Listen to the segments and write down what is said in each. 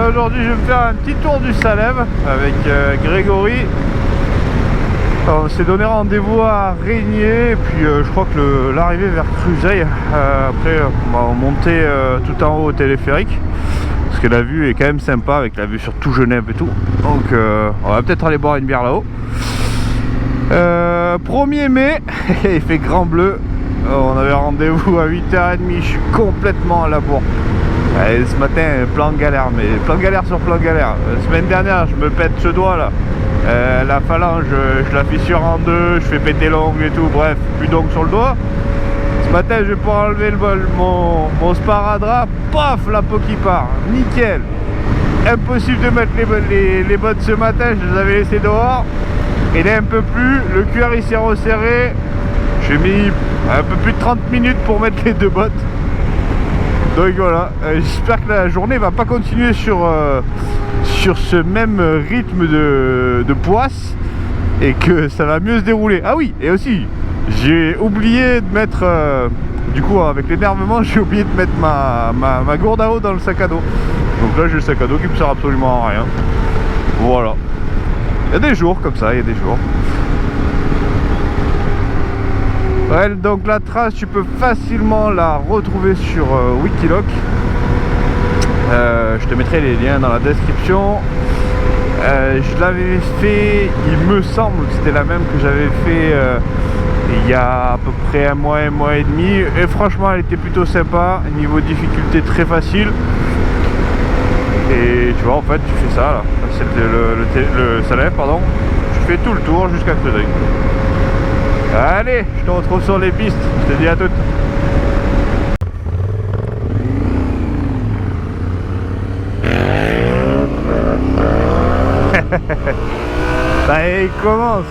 Aujourd'hui je vais me faire un petit tour du Salève avec Grégory. On s'est donné rendez-vous à Régnier et puis je crois que l'arrivée vers Cruzeil. Après on va monter tout en haut au téléphérique parce que la vue est quand même sympa avec la vue sur tout Genève et tout. Donc on va peut-être aller boire une bière là-haut. 1er mai, il fait grand bleu. On avait rendez-vous à 8h30, je suis complètement à la bourre. Et ce matin, plan galère, mais plan galère sur plan galère. La semaine dernière, je me pète ce doigt là. La phalange, je la fissure en deux, je fais péter l'ongle et tout, bref, plus d'ongles sur le doigt. Ce matin, je vais pouvoir enlever mon sparadrap, paf, la peau qui part, nickel. Impossible de mettre les bottes ce matin, je les avais laissées dehors. Et là, un peu plus, le cuir il s'est resserré. J'ai mis un peu plus de 30 minutes pour mettre les deux bottes. Donc voilà, j'espère que la journée va pas continuer sur ce même rythme de poisse et que ça va mieux se dérouler. Ah oui, et aussi, j'ai oublié de mettre, du coup avec l'énervement, j'ai oublié de mettre ma gourde à eau dans le sac à dos. Donc là j'ai le sac à dos qui me sert absolument à rien. Voilà. Il y a des jours comme ça, il y a des jours. Ouais, donc la trace, tu peux facilement la retrouver sur Wikiloc. Je te mettrai les liens dans la description. Je l'avais fait, il me semble que c'était la même que j'avais fait il y a à peu près un mois et demi. Et franchement, elle était plutôt sympa. Niveau difficulté, très facile. Et tu vois, en fait, tu fais ça là. C'est le Salève, pardon. Tu fais tout le tour jusqu'à Cruzeil. Allez, je te retrouve sur les pistes, je te dis à toutes. Ça y est, il commence.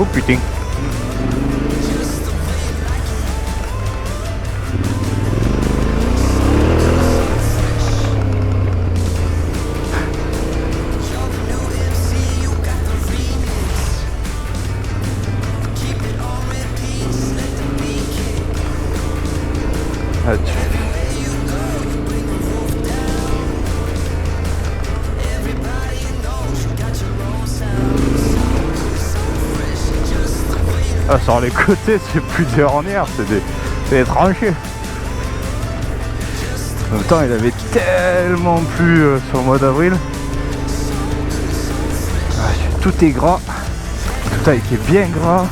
Oh putain. Ah, sur les côtés, c'est plus des ornières, c'est des tranchées. En même temps, il avait tellement plu sur le mois d'avril. Ah, tout est gras. Tout a été bien gras.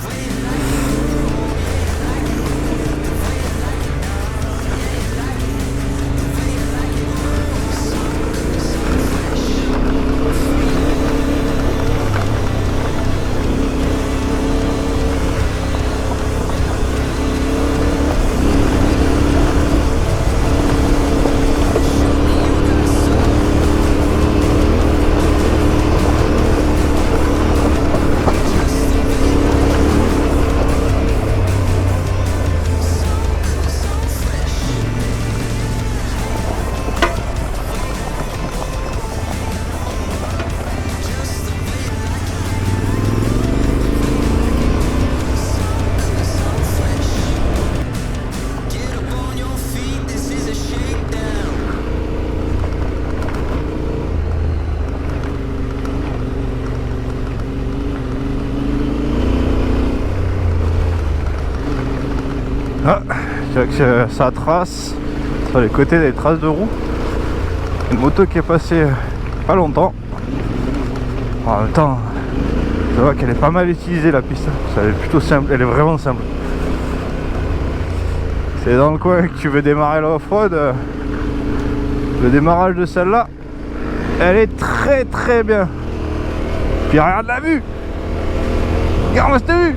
avec sa trace. Sur les côtés des traces de roues. Une moto qui est passée pas longtemps. En même temps, je vois qu'elle est pas mal utilisée la piste. Elle est plutôt simple, elle est vraiment simple. C'est dans le coin que tu veux démarrer l'off-road. Le démarrage de celle-là, elle est très très bien. Puis regarde la vue. Regarde-moi cette vue.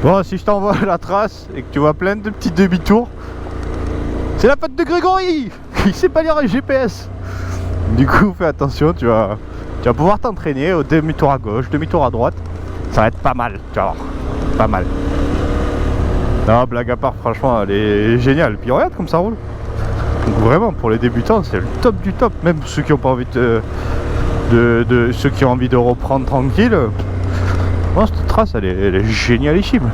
Bon, si je t'envoie la trace et que tu vois plein de petits demi-tours, c'est la faute de Grégory. Il sait pas lire les GPS. Du coup, fais attention, tu vas pouvoir t'entraîner au demi-tour à gauche, demi-tour à droite. Ça va être pas mal, tu vas voir. Pas mal. Non, blague à part, franchement, elle est géniale. Puis regarde comme ça roule. Donc vraiment, pour les débutants, c'est le top du top. Même ceux qui ont pas envie ceux qui ont envie de reprendre tranquille. Bon, cette trace, elle est génialissime.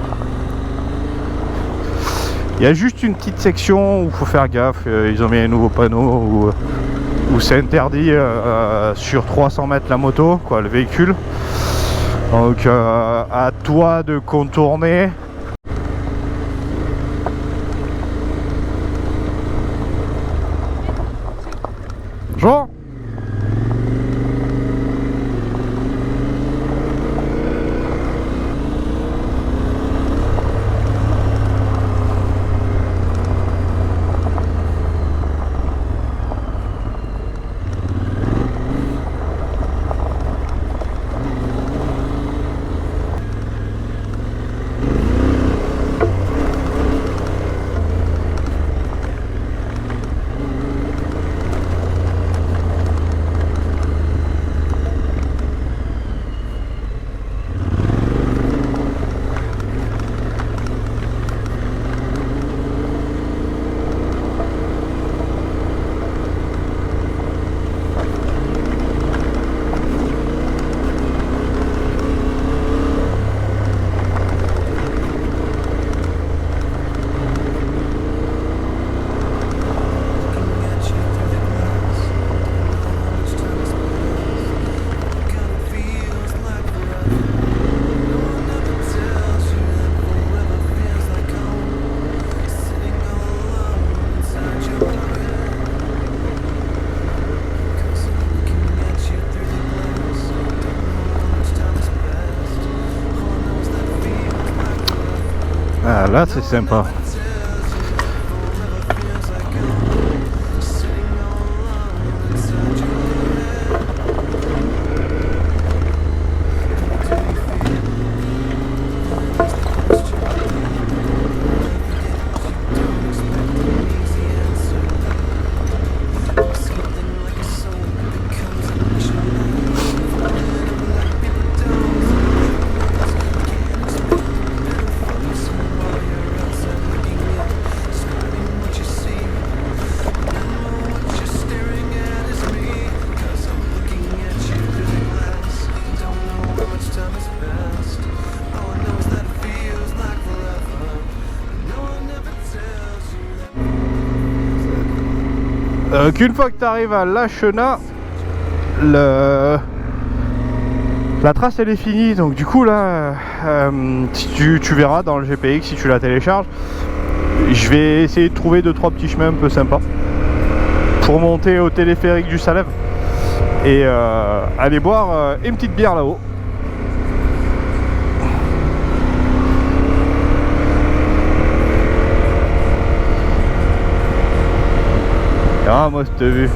Il y a juste une petite section où il faut faire gaffe. Ils ont mis un nouveau panneau où c'est interdit sur 300 mètres la moto, quoi, le véhicule. Donc à toi de contourner. Bonjour. Ah, là c'est sympa. Donc une fois que tu arrives à Lachenat, la trace elle est finie. Donc du coup là, si tu verras dans le GPX si tu la télécharges, je vais essayer de trouver 2-3 petits chemins un peu sympas pour monter au téléphérique du Salève et aller boire une petite bière là-haut. Ah moi cette vue.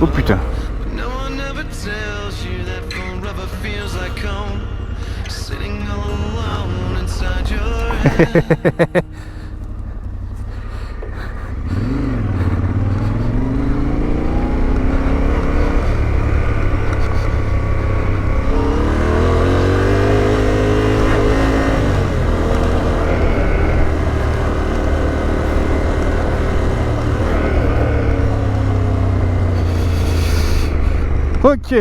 Oh putain. Ok,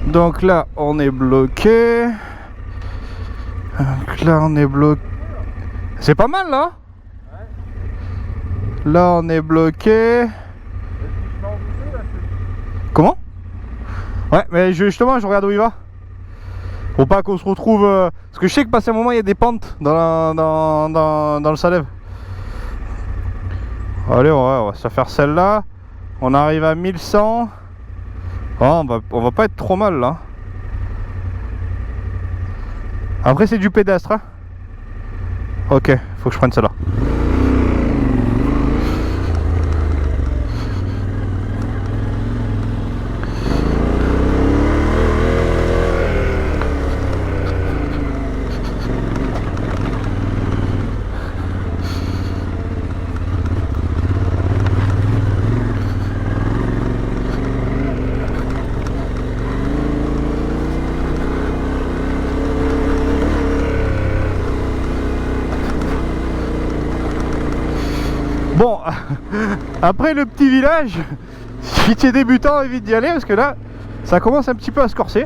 donc là on est bloqué. Donc là on est bloqué. C'est pas mal là. Là on est bloqué. Comment? Ouais, mais justement je regarde où il va. Faut pas qu'on se retrouve. Parce que je sais que passé un moment il y a des pentes dans le Salève. Allez, on va se faire celle-là. On arrive à 1100. Oh, on va pas être trop mal là. Après c'est du pédestre hein. Ok, faut que je prenne celle-là. Bon, après le petit village, si tu es débutant, évite d'y aller parce que là, ça commence un petit peu à se corser.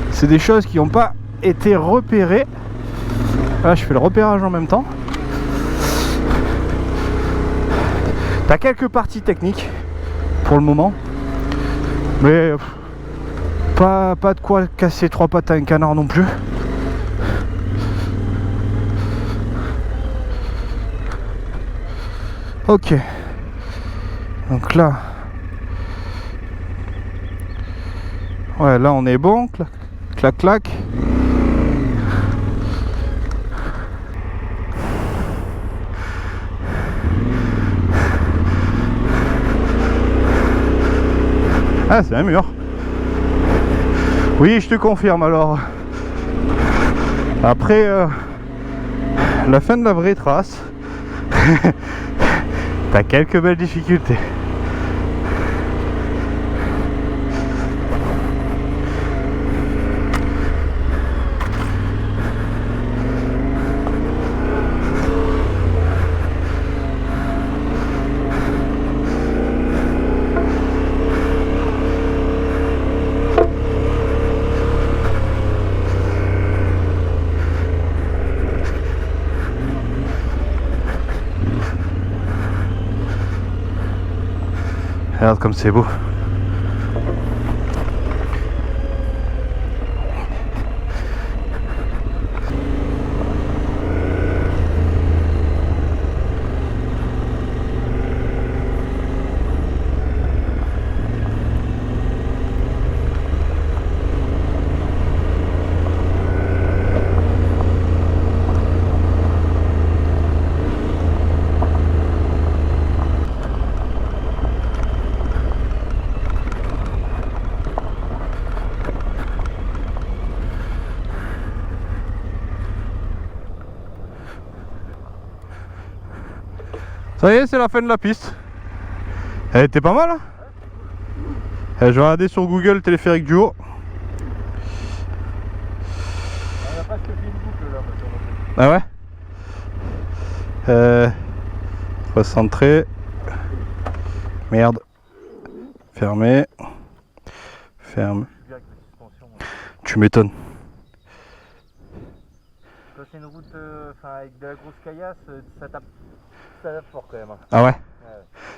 C'est des choses qui n'ont pas été repérées. Là, je fais le repérage en même temps. T'as quelques parties techniques pour le moment, mais pas de quoi casser trois pattes à un canard non plus. Ok, donc là, ouais, là on est bon, clac, clac, clac. Ah, c'est un mur. Oui, je te confirme alors. Après la fin de la vraie trace, t'as quelques belles difficultés. Regarde comme c'est beau. Ça y est, c'est la fin de la piste. Elle était pas mal, hein. Je vais regarder sur Google téléphérique du haut. On a presque fait une boucle là, maintenant. Ah ouais. Recentrer. Merde. Fermé. Ferme. Je suis bien avec les suspensions. Tu m'étonnes. Quand c'est une route avec de la grosse caillasse, ça tape fort quand même. Hein. Ah ouais. Ouais.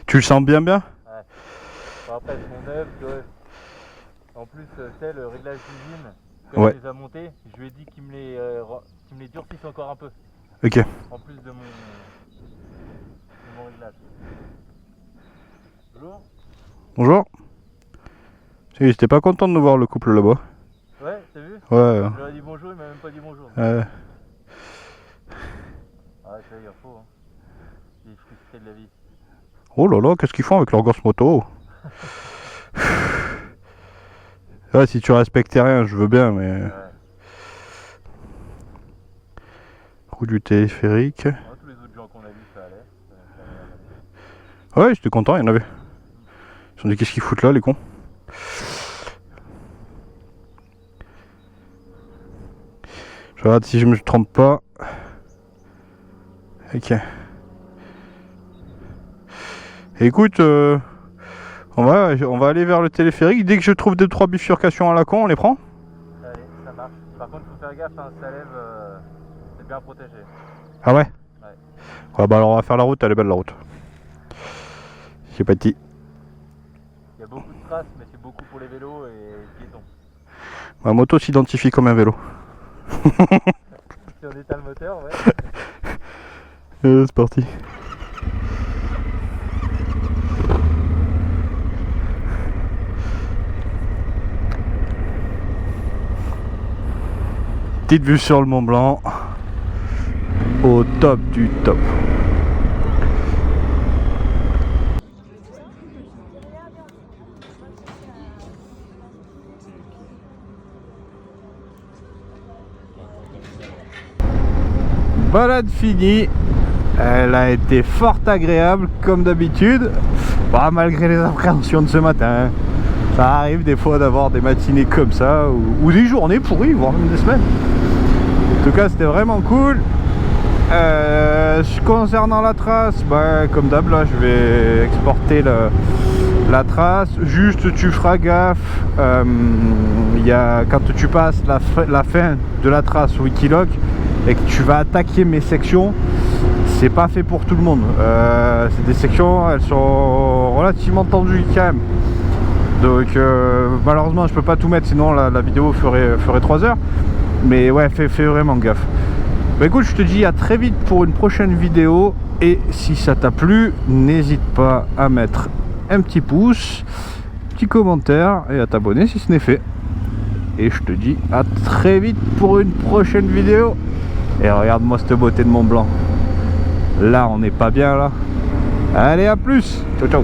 Tu le sens bien bien? Ouais. Bon, après, elles sont neuves, tu vois. En plus, c'est le réglage d'usine. Quand Ouais. il les a montés, je lui ai dit qu'il me les durcisse encore un peu. Ok. En plus de mon réglage. Bonjour. Bonjour. Si, j'étais pas content de nous voir le couple là-bas. Ouais, t'as vu? Ouais. Je lui ai dit bonjour, il m'a même pas dit bonjour. Ouais. Ah, ça il en faut. Hein. Il est frustré de la vie. Oh là là, qu'est-ce qu'ils font avec leur gosse moto? Ouais, si tu respectais rien, je veux bien, mais... Ouais. Roue du téléphérique. Ouais, tous les autres gens qu'on a vus, ça allait. Ça Ouais, j'étais content, il y en avait. Ils se sont dit, qu'est-ce qu'ils foutent là, les cons? Je regarde si je me trompe pas. Ok. Écoute, on va aller vers le téléphérique. Dès que je trouve 2-3 bifurcations à la con, on les prend. allez, ça marche. Par contre, faut faire gaffe, hein, ça lève, c'est bien protégé. Ah ouais? Ouais. Ouais, bah alors on va faire la route, elle est belle la route. C'est parti. Il y a beaucoup de traces, mais c'est beaucoup pour les vélos et les piétons. Ma moto s'identifie comme un vélo. Si on éteint le moteur, ouais. C'est parti. Petite vue sur le Mont Blanc. Au top du top. Balade finie. Elle a été fort agréable comme d'habitude. Bah, malgré les appréhensions de ce matin. Ça arrive des fois d'avoir des matinées comme ça ou des journées pourries, voire même des semaines. En tout cas, c'était vraiment cool. Concernant la trace, bah, comme d'hab, là je vais exporter la trace. Juste tu feras gaffe, quand tu passes la fin de la trace Wikiloc et que tu vas attaquer mes sections, c'est pas fait pour tout le monde. C'est des sections, elles sont relativement tendues quand même. Donc malheureusement je peux pas tout mettre, sinon la vidéo ferait 3 heures. Mais ouais, fais vraiment gaffe. Bah écoute, je te dis à très vite pour une prochaine vidéo. Et si ça t'a plu, n'hésite pas à mettre un petit pouce, petit commentaire et à t'abonner si ce n'est fait. Et je te dis à très vite pour une prochaine vidéo. Et regarde-moi cette beauté de Mont Blanc. Là on n'est pas bien là. Allez, à plus. Ciao ciao.